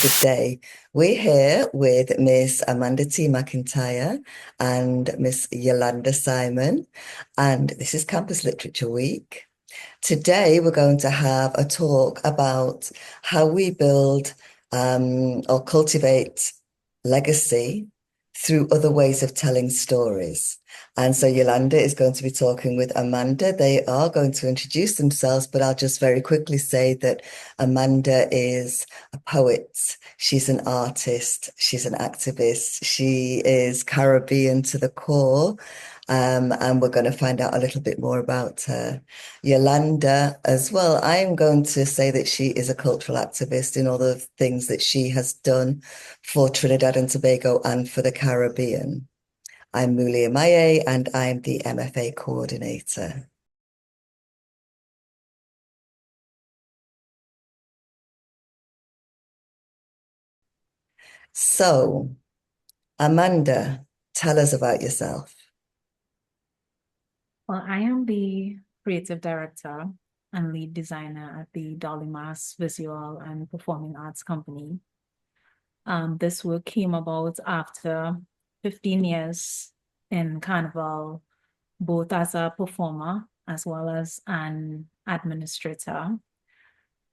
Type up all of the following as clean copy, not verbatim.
today. We're here with Miss Amanda T McIntyre and Miss Yolanda Simon, and this is Campus Literature Week. Today, we're going to have a talk about how we build or cultivate legacy through other ways of telling stories. And so Yolanda is going to be talking with Amanda. They are going to introduce themselves, but I'll just very quickly say that Amanda is a poet. She's an artist. She's an activist. She is Caribbean to the core. And we're going to find out a little bit more about her. Yolanda as well. I'm going to say that she is a cultural activist in all the things that she has done for Trinidad and Tobago and for the Caribbean. I'm Muli Amaye and I'm the MFA coordinator. So, Amanda, tell us about yourself. Well, I am the creative director and lead designer at the Dolly Mass Visual and Performing Arts Company. This work came about after 15 years in Carnival, both as a performer as well as an administrator.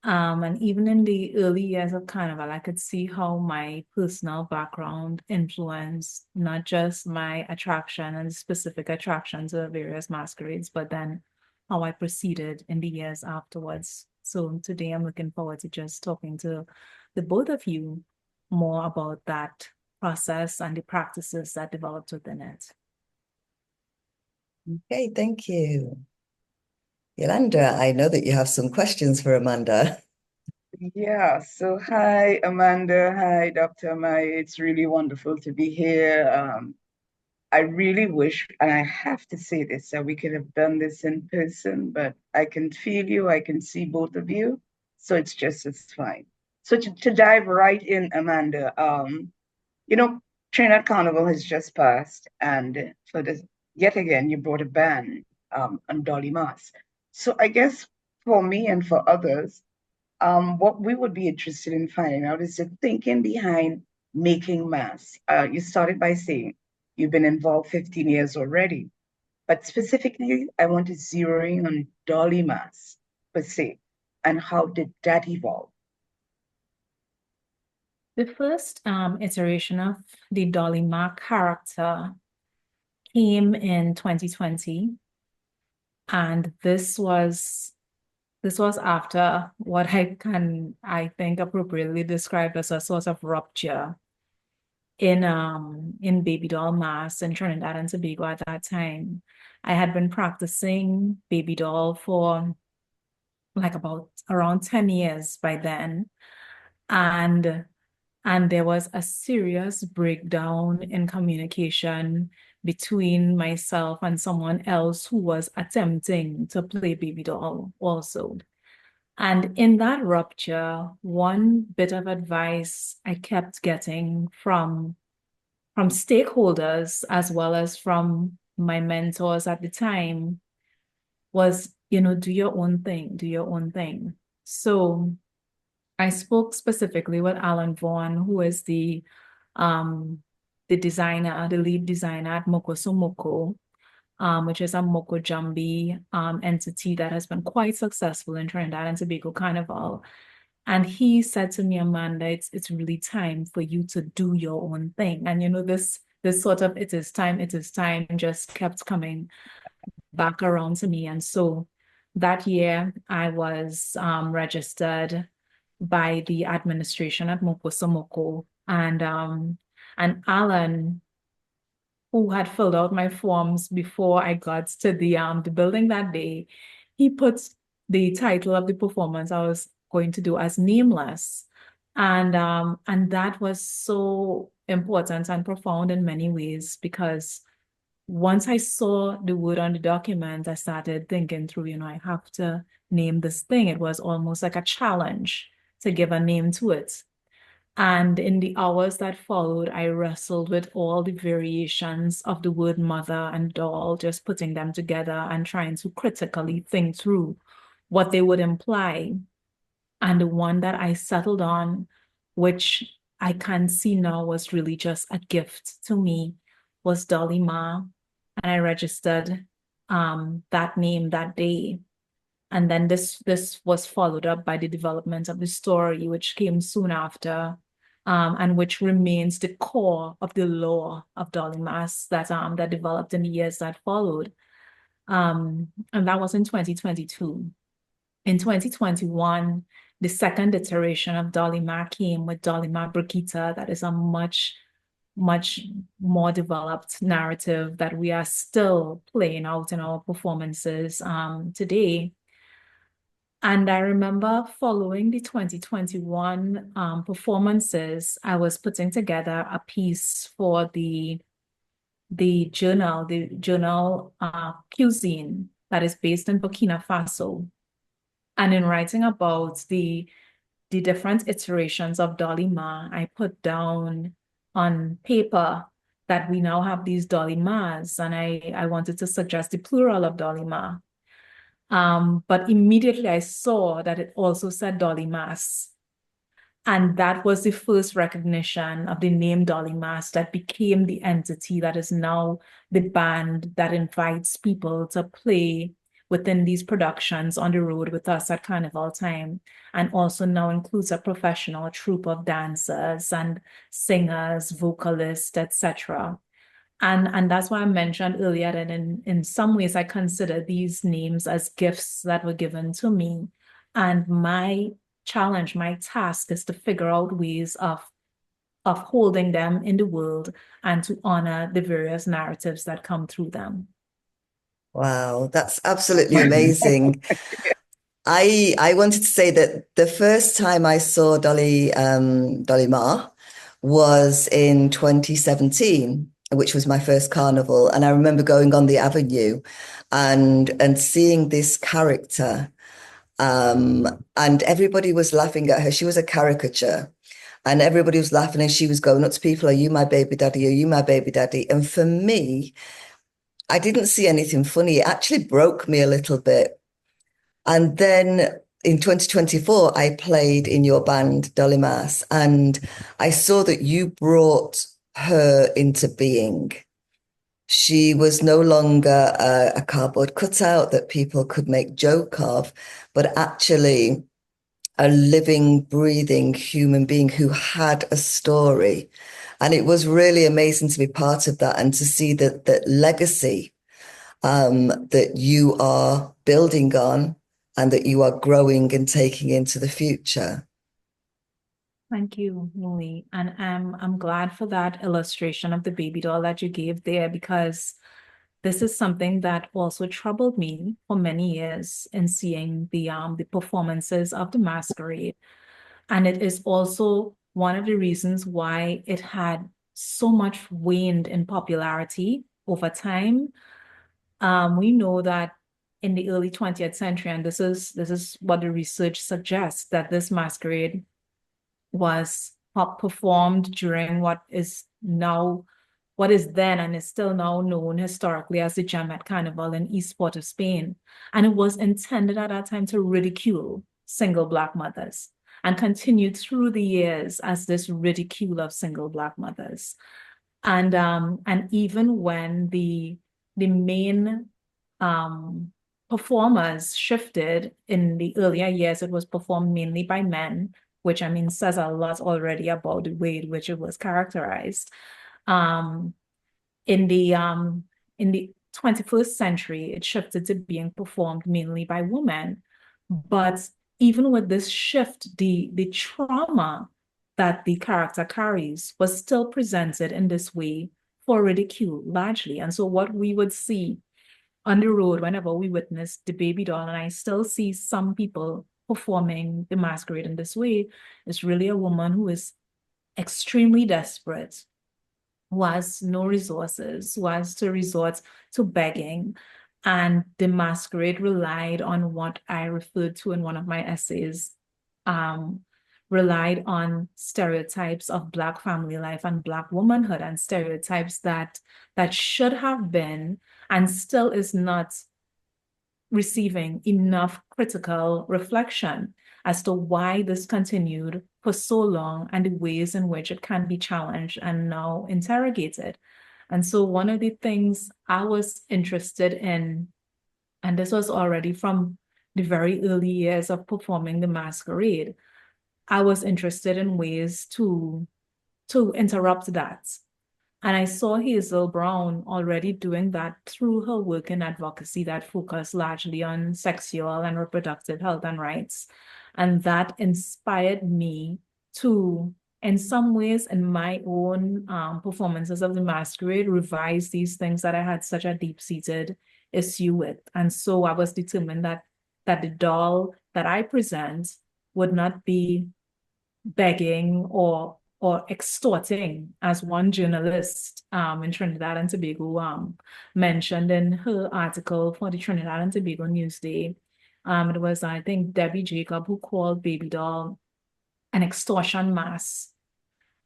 And even in the early years of Carnival, I could see how my personal background influenced not just my attraction and specific attractions of various masquerades, but then how I proceeded in the years afterwards. So today I'm looking forward to just talking to the both of you more about that process and the practices that developed within it. Okay, thank you. Yolanda, I know that you have some questions for Amanda. Yeah, so hi, Amanda. Hi, Dr. Amaye. It's really wonderful to be here. I really wish, and I have to say this, that we could have done this in person, but I can feel you, I can see both of you, so it's just as fine. So to dive right in, Amanda, you know, Trinidad Carnival has just passed, and for this, yet again, you brought a band on Dolly Mass. So I guess for me and for others, what we would be interested in finding out is the thinking behind making mass. You started by saying you've been involved 15 years already, but specifically, I want to zero in on Dolly Mass per se, and how did that evolve? The first iteration of the Dolly Mac character came in 2020. And this was after what I think appropriately described as a sort of rupture in baby doll mass in Trinidad and Tobago at that time. I had been practicing baby doll for like about around 10 years by then. And and there was a serious breakdown in communication between myself and someone else who was attempting to play baby doll also. And in that rupture, one bit of advice I kept getting from stakeholders as well as from my mentors at the time was, do your own thing, do your own thing. So I spoke specifically with Alan Vaughan, who is the designer, the lead designer at Moko Somoko, which is a Moko Jambi entity that has been quite successful in Trinidad and Tobago Carnival. And he said to me, Amanda, it's really time for you to do your own thing. And this sort of it is time just kept coming back around to me. And so that year I was registered by the administration at Moko Somoko. And Alan, who had filled out my forms before I got to the building that day, he put the title of the performance I was going to do as nameless. And that was so important and profound in many ways because once I saw the word on the document, I started thinking through, I have to name this thing. It was almost like a challenge to give a name to it. And in the hours that followed, I wrestled with all the variations of the word mother and doll, just putting them together and trying to critically think through what they would imply. And the one that I settled on which I can see now was really just a gift to me, was Dolly Ma. And I registered that name that day. And then this was followed up by the development of the story, which came soon after, and which remains the core of the lore of Dolly Mass that developed in the years that followed. And that was in 2022. In 2021, the second iteration of Dolly Ma came with Dolly Ma Brigitte. That is a much more developed narrative that we are still playing out in our performances today. And I remember following the 2021 performances, I was putting together a piece for the journal Cuisine that is based in Burkina Faso. And in writing about the different iterations of Dolly Ma, I put down on paper that we now have these Dolly Mas, and I wanted to suggest the plural of Dolly Ma. But immediately I saw that it also said Dolly Mass. And that was the first recognition of the name Dolly Mass that became the entity that is now the band that invites people to play within these productions on the road with us at Carnival time, and also now includes a professional troupe of dancers and singers, vocalists, etc. And that's why I mentioned earlier that in some ways I consider these names as gifts that were given to me. And my challenge, my task is to figure out ways of holding them in the world and to honor the various narratives that come through them. Wow, that's absolutely amazing. I wanted to say that the first time I saw Dolly Ma was in 2017, which was my first carnival. And I remember going on the avenue and seeing this character. And everybody was laughing at her. She was a caricature. And everybody was laughing and she was going up to people, are you my baby daddy? Are you my baby daddy? And for me, I didn't see anything funny. It actually broke me a little bit. And then in 2024, I played in your band, Dolly Mass, and I saw that you brought her into being. She was no longer a cardboard cutout that people could make joke of, but actually a living, breathing human being who had a story. And it was really amazing to be part of that and to see that legacy that you are building on and that you are growing and taking into the future. Thank you, Muli. And I'm glad for that illustration of the baby doll that you gave there, because this is something that also troubled me for many years in seeing the performances of the masquerade. And it is also one of the reasons why it had so much waned in popularity over time. We know that in the early 20th century, and this is what the research suggests, that this masquerade was performed during what is then and is still now known historically as the Jamet Carnival in East Port of Spain. And it was intended at that time to ridicule single Black mothers, and continued through the years as this ridicule of single Black mothers. And even when the main performers shifted in the earlier years, it was performed mainly by men, which I mean says a lot already about the way in which it was characterized. In the 21st century, it shifted to being performed mainly by women. But even with this shift, the trauma that the character carries was still presented in this way for ridicule largely. And so what we would see on the road whenever we witness the baby doll, and I still see some people performing the masquerade in this way, is really a woman who is extremely desperate, who has no resources, who has to resort to begging. And the masquerade relied on what I referred to in one of my essays, relied on stereotypes of Black family life and Black womanhood, and stereotypes that should have been and still is not receiving enough critical reflection. as to why this continued for so long and the ways in which it can be challenged and now interrogated. And so one of the things I was interested in, and this was already from the very early years of performing the masquerade, I was interested in ways to interrupt that. And I saw Hazel Brown already doing that through her work in advocacy that focused largely on sexual and reproductive health and rights. And that inspired me to, in some ways, in my own performances of the masquerade, revise these things that I had such a deep-seated issue with. And so I was determined that the doll that I present would not be begging or extorting, as one journalist in Trinidad and Tobago mentioned in her article for the Trinidad and Tobago Newsday. It was, I think, Debbie Jacob who called Baby Doll an extortion mass.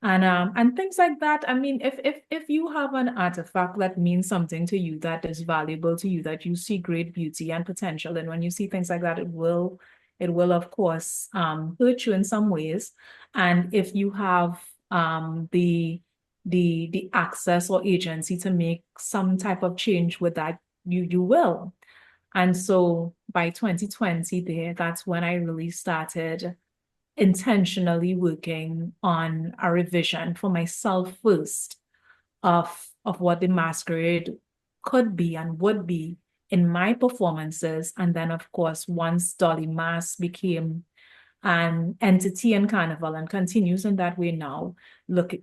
And things like that. I mean, if you have an artifact that means something to you, that is valuable to you, that you see great beauty and potential, and when you see things like that, it will of course hurt you in some ways. And if you have the access or agency to make some type of change with that, you will. And so by 2020 that's when I really started intentionally working on a revision for myself first of what the masquerade could be and would be in my performances. And then, of course, once Dolly Mass became an entity in Carnival and continues in that way now,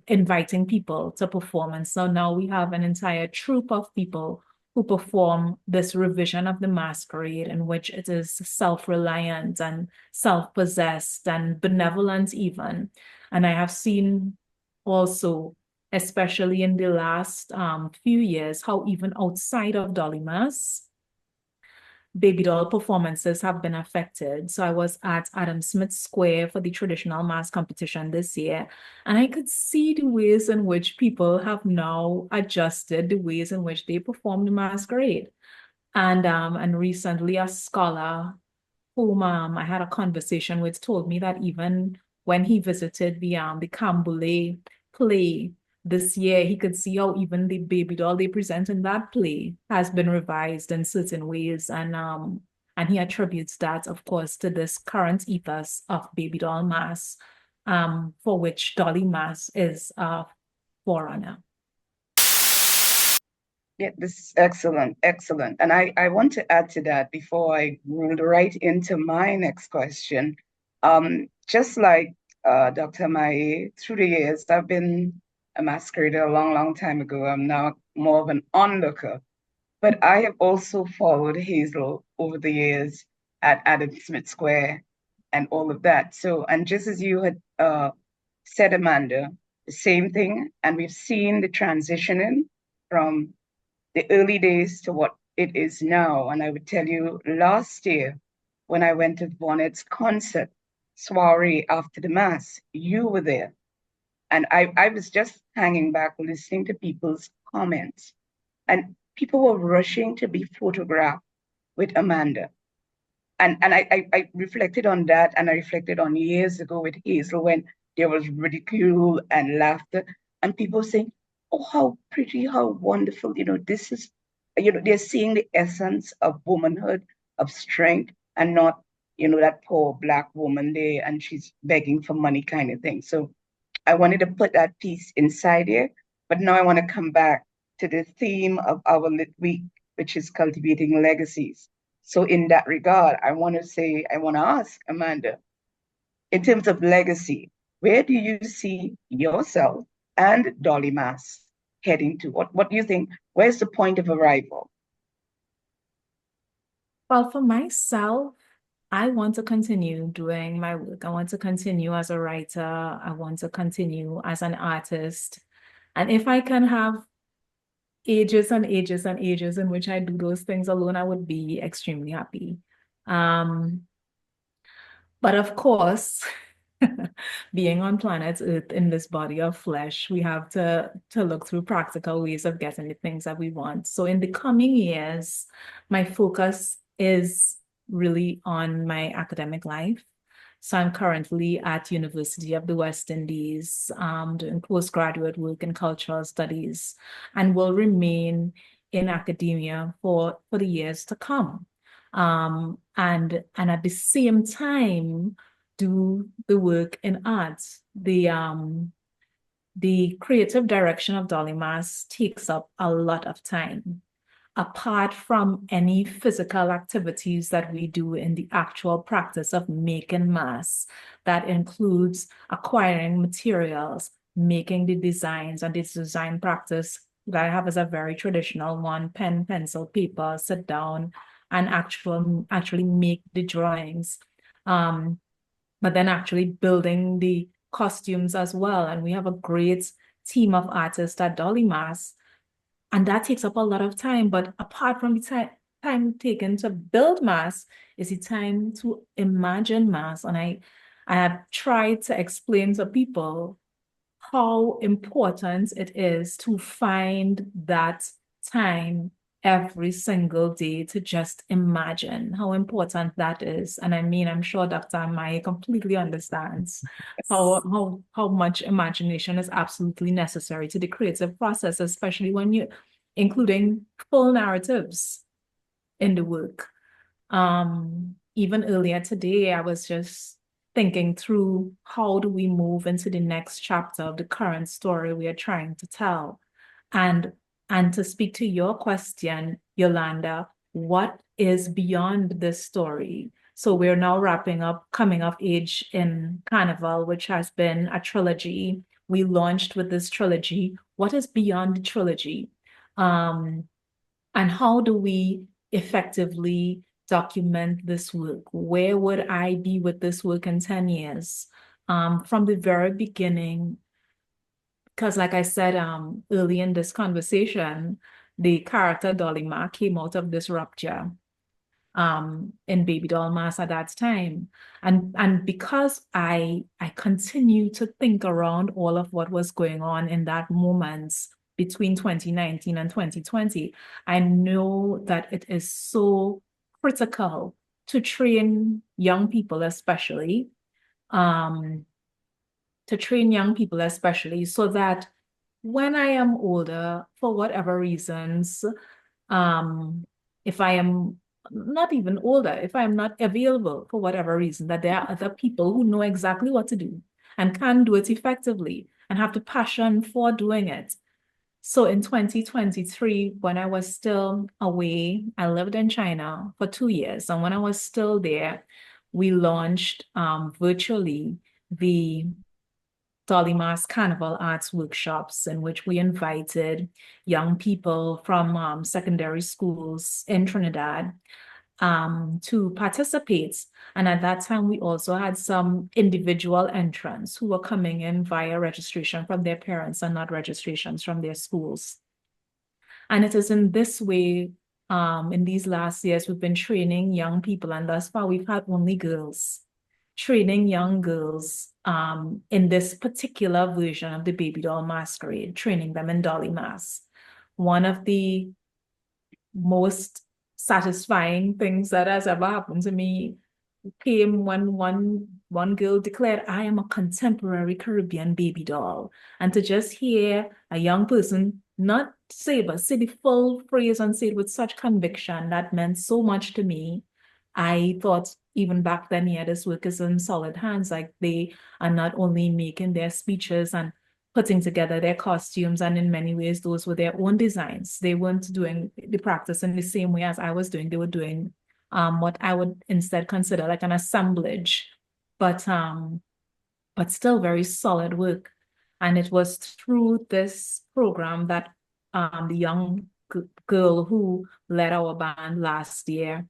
inviting people to perform. And so now we have an entire troupe of people who perform this revision of the masquerade in which it is self-reliant and self-possessed and benevolent even. And I have seen also, especially in the last few years, how even outside of Dolly Mass, baby doll performances have been affected. So I was at Adam Smith Square for the traditional mass competition this year, and I could see the ways in which people have now adjusted the ways in which they perform the masquerade. And recently a scholar whom I had a conversation with told me that even when he visited the Cambule play this year, he could see how even the baby doll they present in that play has been revised in certain ways. And he attributes that, of course, to this current ethos of baby doll mass, for which Dolly Mass is a forerunner. Yeah, this is excellent, excellent. And I want to add to that before I roll right into my next question. Just like Dr. Amaye, through the years, I've been a masquerader a long, long time ago. I'm now more of an onlooker. But I have also followed Hazel over the years at Adam Smith Square and all of that. So, and just as you had said, Amanda, the same thing. And we've seen the transitioning from the early days to what it is now. And I would tell you, last year, when I went to Bonnet's concert soiree after the mass, you were there. And I was just hanging back listening to people's comments. And people were rushing to be photographed with Amanda. And I reflected on that, and I reflected on years ago with Hazel when there was ridicule and laughter, and people saying, "Oh, how pretty, how wonderful! This is, they're seeing the essence of womanhood, of strength, and not, that poor Black woman there, and she's begging for money kind of thing." So I wanted to put that piece inside here, but now I want to come back to the theme of our lit week, which is cultivating legacies. So in that regard, I want to ask Amanda, in terms of legacy, where do you see yourself and Dolly Mass heading to? What do you think? Where's the point of arrival? Well, for myself, I want to continue doing my work. I want to continue as a writer. I want to continue as an artist. And if I can have ages and ages and ages in which I do those things alone, I would be extremely happy. But of course, being on planet Earth in this body of flesh, we have to look through practical ways of getting the things that we want. So in the coming years, my focus is really on my academic life. So I'm currently at University of the West Indies, doing postgraduate work in cultural studies, and will remain in academia for the years to come. And at the same time, do the work in arts. The creative direction of Dolly Mass takes up a lot of time. Apart from any physical activities that we do in the actual practice of making mass, that includes acquiring materials, making the designs, and this design practice that I have is a very traditional one: pen, pencil, paper, sit down and actually make the drawings. But then actually building the costumes as well. And we have a great team of artists at Dolly Mass, and that takes up a lot of time. But apart from the time taken to build mass, is the time to imagine mass. And I have tried to explain to people how important it is to find that time every single day to just imagine how important that is. And I mean, I'm sure Dr. Amaye completely understands how much imagination is absolutely necessary to the creative process, especially when you're including full narratives in the work. Even earlier today, I was just thinking through how do we move into the next chapter of the current story we are trying to tell. And to speak to your question, Yolanda, what is beyond this story? So we're now wrapping up Coming of Age in Carnival, which has been a trilogy. We launched with this trilogy. What is beyond the trilogy? And how do we effectively document this work? Where would I be with this work in 10 years? From the very beginning, because like I said early in this conversation, the character Dolly Ma came out of this rupture in Baby Doll Mass at that time. And because I continue to think around all of what was going on in that moment between 2019 and 2020, I know that it is so critical to train young people, especially, so that when I am older, for whatever reasons, if I am not even older, if I'm not available for whatever reason, that there are other people who know exactly what to do and can do it effectively and have the passion for doing it. So in 2023, when I was still away, I lived in China for 2 years. And when I was still there, we launched virtually the Dolly Mass Carnival Arts Workshops, in which we invited young people from secondary schools in Trinidad to participate. And at that time, we also had some individual entrants who were coming in via registration from their parents and not registrations from their schools. And it is in this way, in these last years, we've been training young people, and thus far we've had only girls, training young girls in this particular version of the Baby Doll Masquerade, training them in Dolly Mass. One of the most satisfying things that has ever happened to me came when one girl declared, "I am a contemporary Caribbean baby doll." And to just hear a young person not say, but say the full phrase and say it with such conviction, that meant so much to me. I thought even back then, yeah, this work is in solid hands. Like, they are not only making their speeches and putting together their costumes, and in many ways, those were their own designs. They weren't doing the practice in the same way as I was doing. They were doing what I would instead consider like an assemblage, but still very solid work. And it was through this program that the young girl who led our band last year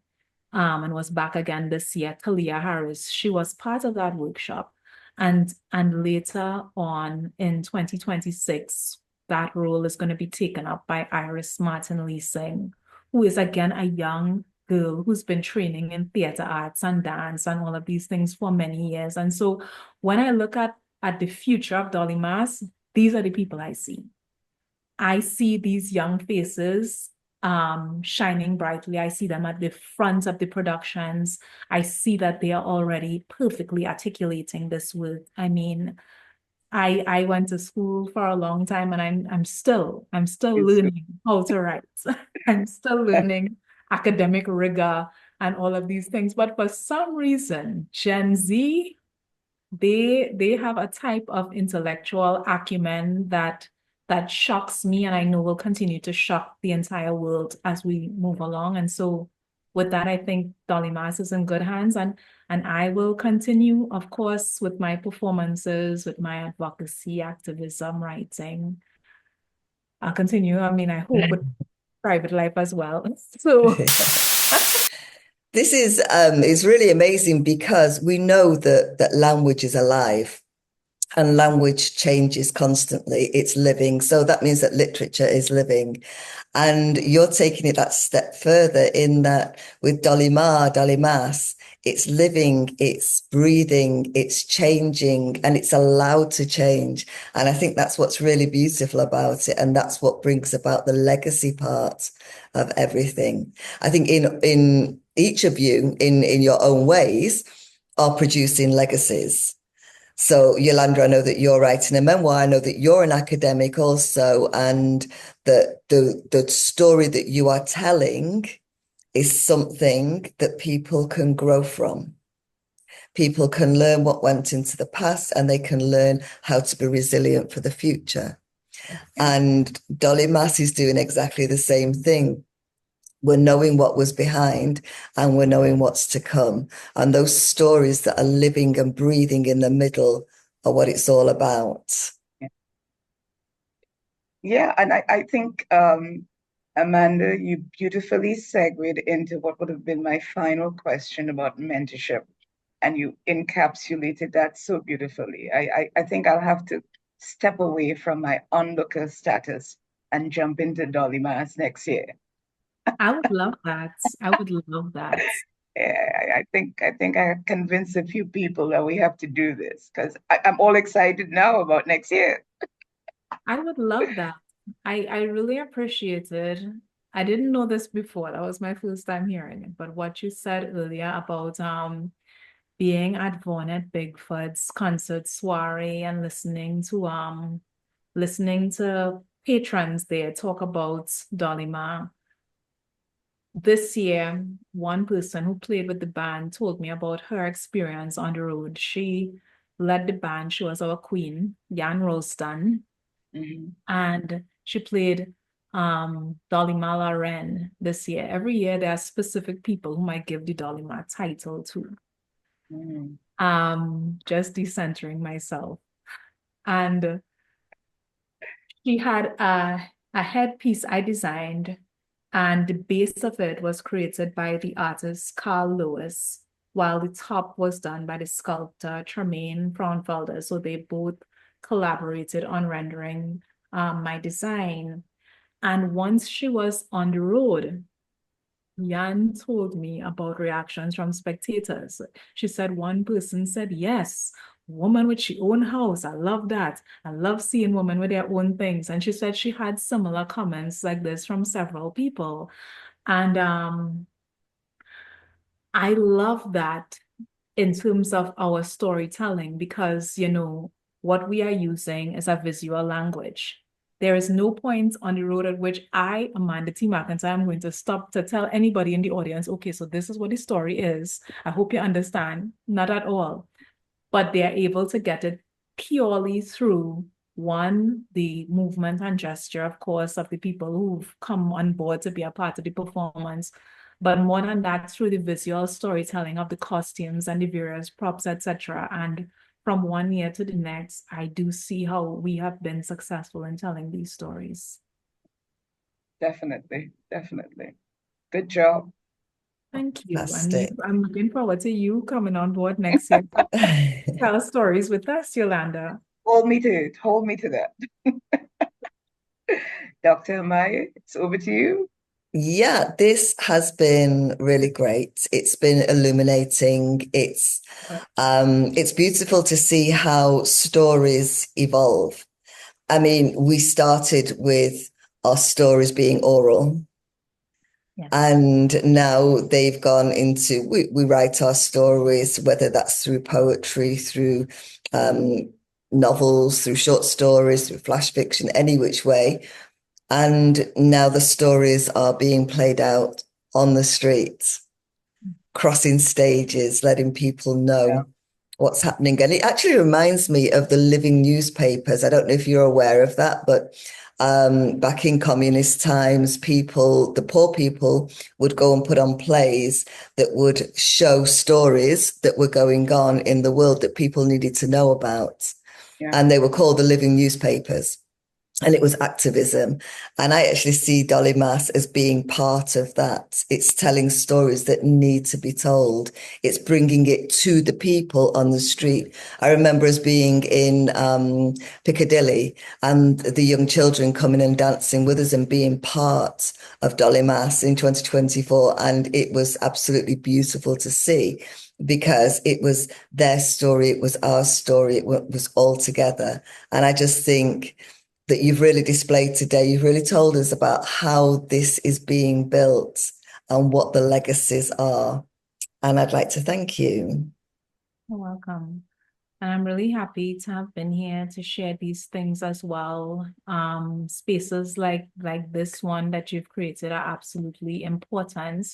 and was back again this year, Talia Harris, she was part of that workshop. And later on in 2026, that role is going to be taken up by Iris Martin-Leasing, who is again a young girl who's been training in theater arts and dance and all of these things for many years. And so when I look at the future of Dolly Mass, these are the people I see. I see these young faces shining brightly. I see them at the front of the productions. I see that they are already perfectly articulating this word. I mean, I went to school for a long time and I'm still learning how to write. I'm still learning academic rigor and all of these things. But for some reason, Gen Z, they have a type of intellectual acumen that shocks me, and I know will continue to shock the entire world as we move along. And so with that, I think Dolly Mass is in good hands, and I will continue, of course, with my performances, with my advocacy, activism, writing. I'll continue. I mean, I hope with private life as well. So This is really amazing because we know that language is alive and language changes constantly. It's living. So that means that literature is living. And you're taking it that step further in that with Dolly Mas, it's living, it's breathing, it's changing, and it's allowed to change. And I think that's what's really beautiful about it. And that's what brings about the legacy part of everything. I think in each of you, in your own ways, are producing legacies. So, Yolanda, I know that you're writing a memoir. I know that you're an academic also, and the story that you are telling is something that people can grow from. People can learn what went into the past, and they can learn how to be resilient for the future. And Dolly Mass is doing exactly the same thing. We're knowing what was behind and we're knowing what's to come. And those stories that are living and breathing in the middle are what it's all about. Yeah, and I think, Amanda, you beautifully segued into what would have been my final question about mentorship, and you encapsulated that so beautifully. I think I'll have to step away from my onlooker status and jump into Dolly Mass next year. I would love that. I would love that. Yeah, I think I convinced a few people that we have to do this because I'm all excited now about next year. I would love that. I really appreciate it. I didn't know this before. That was my first time hearing it. But what you said earlier about being at Vonnet Bigfoot's concert soiree and listening to patrons there talk about Dolly Ma. This year, one person who played with the band told me about her experience on the road. She led the band. She was our queen, Jan Ralston. Mhm. And she played Dolly Mala Ren this year. Every year there are specific people whom I give the Dolly Ma title to. Mhm. Just decentering myself. And she had a headpiece I designed, and the base of it was created by the artist Carl Lewis, while the top was done by the sculptor Tremaine Frauenfelder. So they both collaborated on rendering my design. And once she was on the road, Jan told me about reactions from spectators. She said one person said, yes, woman with she own house. I love that. I love seeing women with their own things. And she said she had similar comments like this from several people. And I love that in terms of our storytelling, because, what we are using is a visual language. There is no point on the road at which I, Amanda T McIntyre, am going to stop to tell anybody in the audience, okay, so this is what the story is. I hope you understand. Not at all. But they are able to get it purely through one, the movement and gesture, of course, of the people who've come on board to be a part of the performance. But more than that, through the visual storytelling of the costumes and the various props, etc. And from one year to the next, I do see how we have been successful in telling these stories. Definitely, definitely. Good job. Thank you. Fantastic. I'm looking forward to you coming on board next year to tell stories with us, Yolanda. Hold me to it. Hold me to that. Dr. Amaye, it's over to you. Yeah, this has been really great. It's been illuminating. It's beautiful to see how stories evolve. I mean, we started with our stories being oral, Yeah. And now they've gone into, we write our stories, whether that's through poetry, through novels, through short stories, through flash fiction, any which way. And now the stories are being played out on the streets, crossing stages, letting people know what's happening. And it actually reminds me of the living newspapers. I don't know if you're aware of that, but back in communist times, the poor people would go and put on plays that would show stories that were going on in the world that people needed to know about. Yeah. And they were called the living newspapers. And it was activism. And I actually see Dolly Mass as being part of that. It's telling stories that need to be told. It's bringing it to the people on the street. I remember us being in Piccadilly and the young children coming and dancing with us and being part of Dolly Mass in 2024. And it was absolutely beautiful to see because it was their story, it was our story, it was all together. And I just think that you've really displayed today. You've really told us about how this is being built and what the legacies are. And I'd like to thank you. You're welcome. And I'm really happy to have been here to share these things as well. Spaces like this one that you've created are absolutely important.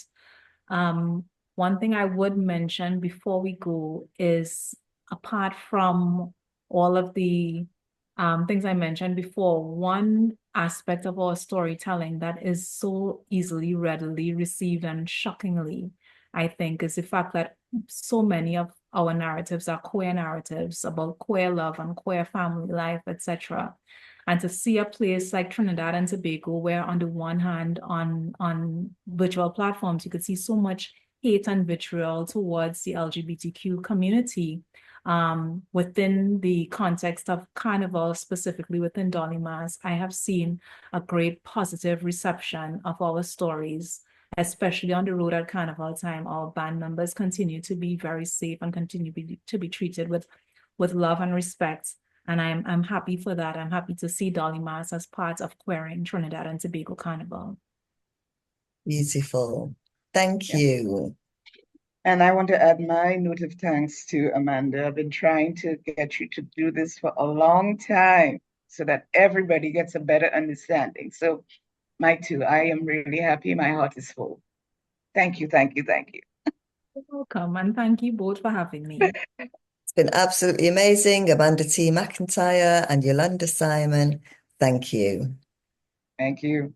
One thing I would mention before we go is, apart from all of the things I mentioned before, one aspect of our storytelling that is so easily, readily received and shockingly, I think, is the fact that so many of our narratives are queer narratives about queer love and queer family life, etc. And to see a place like Trinidad and Tobago, where on the one hand, on virtual platforms, you could see so much hate and vitriol towards the LGBTQ community, within the context of Carnival, specifically within Dolly Mass, I have seen a great positive reception of our stories, especially on the road at Carnival time. Our band members continue to be very safe and continue to be treated with love and respect. And I'm happy for that. I'm happy to see Dolly Mass as part of queering Trinidad and Tobago Carnival. Beautiful. Thank you. And I want to add my note of thanks to Amanda. I've been trying to get you to do this for a long time so that everybody gets a better understanding. So, my too, I am really happy. My heart is full. Thank you, thank you, thank you. You're welcome. And thank you both for having me. It's been absolutely amazing. Amanda T McIntyre and Yolanda Simon, thank you. Thank you.